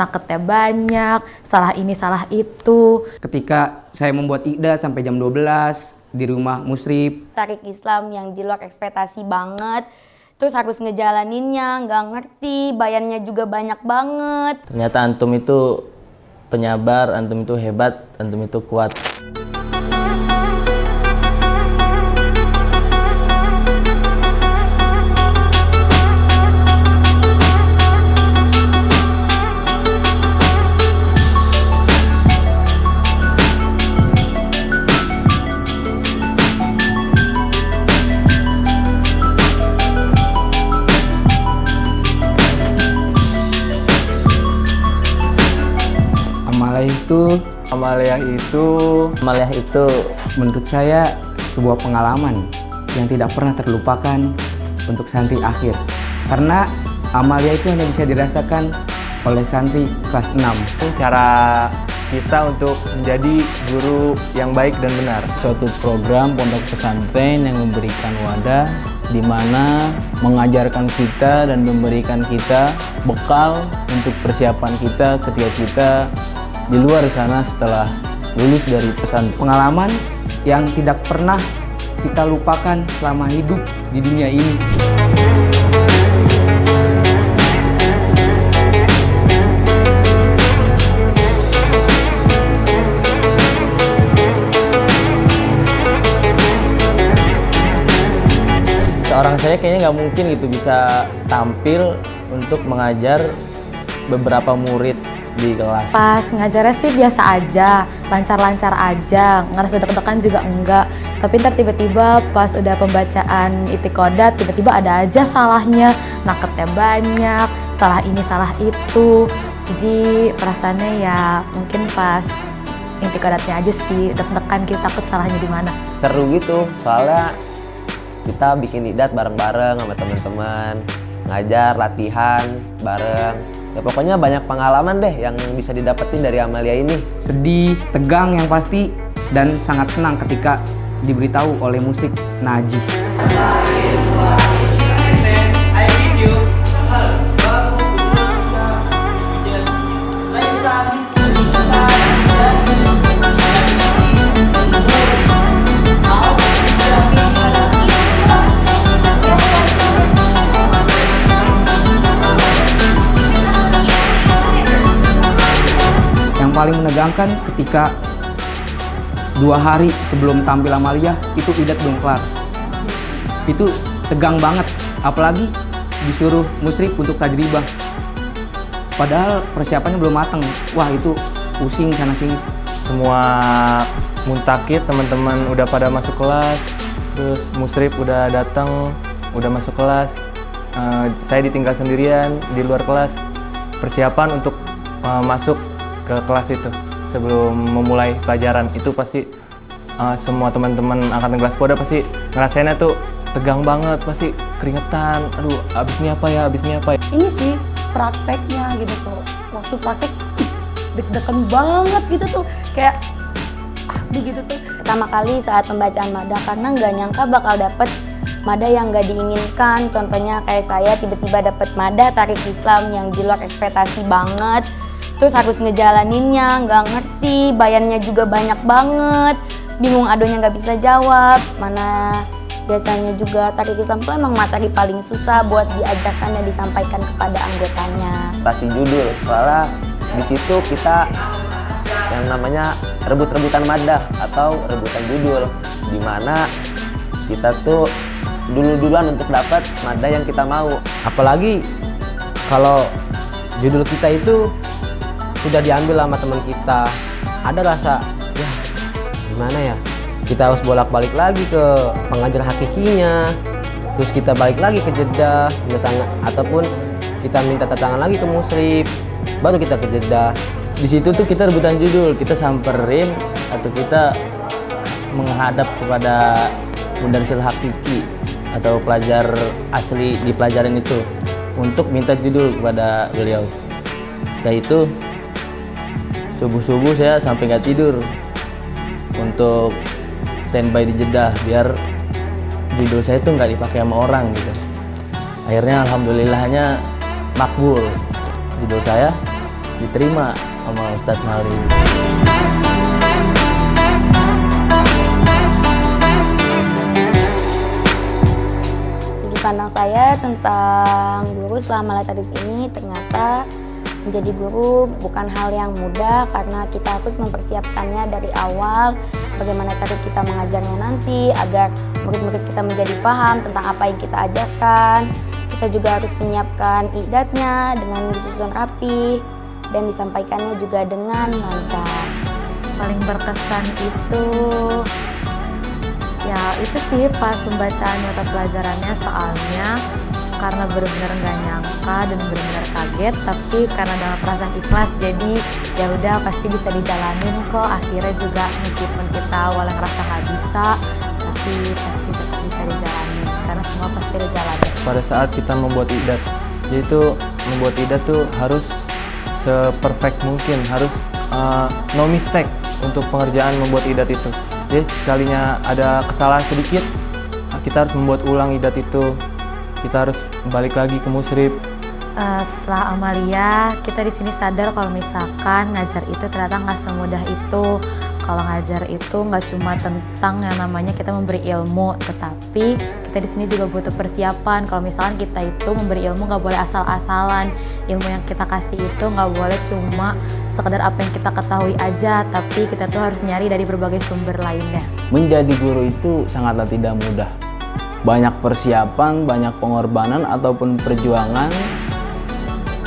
naketnya banyak, salah ini salah itu. Ketika saya membuat Iqda sampai jam 12 di rumah musrib. Tarik Islam yang di luar ekspektasi banget. Terus harus ngejalaninnya, nggak ngerti, bayarnya juga banyak banget. Ternyata antum itu penyabar, antum itu hebat, antum itu kuat. Amaliyah itu menurut saya sebuah pengalaman yang tidak pernah terlupakan untuk santri akhir. Karena amaliyah itu hanya bisa dirasakan oleh santri kelas 6. Cara kita untuk menjadi guru yang baik dan benar. Suatu program pondok pesantren yang memberikan wadah di mana mengajarkan kita dan memberikan kita bekal untuk persiapan kita ketika kita di luar sana setelah lulus dari pesantren. Pengalaman yang tidak pernah kita lupakan selama hidup di dunia ini. Seorang saya kayaknya nggak mungkin gitu bisa tampil untuk mengajar beberapa murid di kelas. Pas ngajarnya sih biasa aja, lancar-lancar aja, ngerasa deg-degan juga enggak. Tapi ntar tiba-tiba pas udah pembacaan I'tiqadat, tiba-tiba ada aja salahnya, naketnya banyak, salah ini salah itu. Jadi perasaannya ya mungkin pas I'tiqadatnya aja sih, deg-degan kita takut salahnya di mana. Seru gitu, soalnya kita bikin idat bareng-bareng sama teman-teman, ngajar, latihan bareng. Ya pokoknya banyak pengalaman deh yang bisa didapetin dari amaliyah ini. Sedih, tegang yang pasti, dan sangat senang ketika diberitahu oleh musrik Najib. Paling menegangkan ketika 2 hari sebelum tampil amaliyah itu idat belum kelar. Itu tegang banget, apalagi disuruh musrik untuk tajribah. Padahal persiapannya belum matang. Wah, itu pusing sana sini. Semua muntakir, teman-teman udah pada masuk kelas, terus musrib udah datang, udah masuk kelas. Saya ditinggal sendirian di luar kelas. Persiapan untuk masuk ke kelas itu sebelum memulai pelajaran itu pasti semua teman-teman angkatan kelas Poda pasti ngerasainnya tuh tegang banget, pasti keringetan. Aduh, abis ini apa ya? Ini sih prakteknya gitu tuh. Waktu praktek deg-degan banget gitu tuh, kayak begitu tuh. Pertama kali saat pembacaan mada karena nggak nyangka bakal dapet mada yang nggak diinginkan. Contohnya kayak saya tiba-tiba dapet mada tarik Islam yang di luar ekspektasi banget. Terus harus ngejalaninnya, nggak ngerti, bayarnya juga banyak banget, bingung adonya nggak bisa jawab. Mana biasanya juga tarik Islam tuh emang materi paling susah buat diajarkan dan disampaikan kepada anggotanya. Pasti judul, soalnya di situ kita yang namanya rebut-rebutan madah atau rebutan judul, dimana kita tuh dulu-duluan untuk dapat madah yang kita mau. Apalagi kalau judul kita itu sudah diambil sama teman kita, ada rasa ya gimana ya, kita harus bolak-balik lagi ke pengajar hakikinya, terus kita balik lagi ke Jeddah ataupun kita minta tantangan lagi ke musrib, baru kita ke Jeddah. Di situ tuh kita rebutan judul, kita samperin atau kita menghadap kepada mudarrisul hakiki atau pelajar asli di pelajaran itu untuk minta judul kepada beliau. Kayak itu subuh-subuh saya sampai nggak tidur untuk standby di Jeddah biar judul saya tuh nggak dipakai sama orang gitu. Akhirnya alhamdulillahnya makbul judul saya diterima sama Ustadz Mali. Sudut pandang saya tentang guru selama latih ini, ternyata menjadi guru bukan hal yang mudah karena kita harus mempersiapkannya dari awal, bagaimana cara kita mengajarnya nanti agar murid-murid kita menjadi paham tentang apa yang kita ajarkan. Kita juga harus menyiapkan i'dadnya dengan disusun rapi dan disampaikannya juga dengan lancar. Paling berkesan itu ya itu sih pas pembacaan mata pelajarannya, soalnya karena benar-benar nggak nyangka dan benar-benar kaget, tapi karena dalam perasaan ikhlas jadi ya udah pasti bisa dijalanin kok. Akhirnya juga meskipun kita awalnya ngerasa nggak bisa, tapi pasti tetap bisa dijalanin karena semua pasti dijalanin. Pada saat kita membuat idat, jadi itu membuat idat tuh harus seperfect mungkin, harus no mistake untuk pengerjaan membuat idat itu. Jadi sekalinya ada kesalahan sedikit, kita harus membuat ulang idat itu. Kita harus balik lagi ke musrib. Setelah amalia, kita di sini sadar kalau misalkan ngajar itu ternyata nggak semudah itu. Kalau ngajar itu nggak cuma tentang yang namanya kita memberi ilmu, tetapi kita di sini juga butuh persiapan. Kalau misalkan kita itu memberi ilmu nggak boleh asal-asalan. Ilmu yang kita kasih itu nggak boleh cuma sekedar apa yang kita ketahui aja, tapi kita tuh harus nyari dari berbagai sumber lainnya. Menjadi guru itu sangatlah tidak mudah. Banyak persiapan, banyak pengorbanan ataupun perjuangan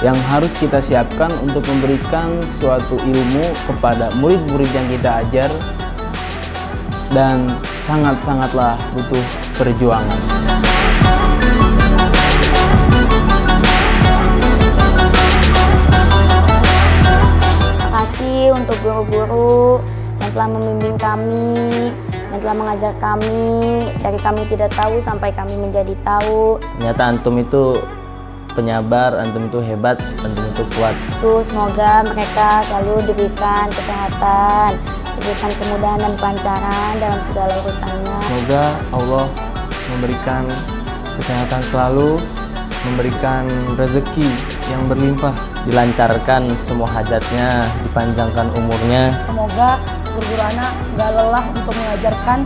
yang harus kita siapkan untuk memberikan suatu ilmu kepada murid-murid yang kita ajar, dan sangat-sangatlah butuh perjuangan. Terima kasih untuk guru-guru yang telah membimbing kami, yang telah mengajar kami, dari kami tidak tahu sampai kami menjadi tahu. Ternyata antum itu penyabar, antum itu hebat, antum itu kuat. Semoga mereka selalu diberikan kesehatan, diberikan kemudahan dan kelancaran dalam segala urusannya. Semoga Allah memberikan kesehatan selalu, memberikan rezeki yang berlimpah, Dilancarkan semua hajatnya, dipanjangkan umurnya. Semoga guru-guru anak gak lelah untuk mengajarkan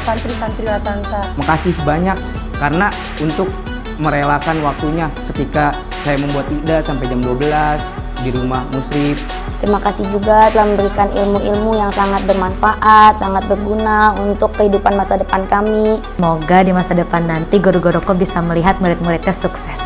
santri-santri Latansa. Makasih banyak karena untuk merelakan waktunya ketika saya membuat idat sampai jam 12 di rumah musrib. Terima kasih juga telah memberikan ilmu-ilmu yang sangat bermanfaat, sangat berguna untuk kehidupan masa depan kami. Semoga di masa depan nanti guru-guruku bisa melihat murid-muridnya sukses.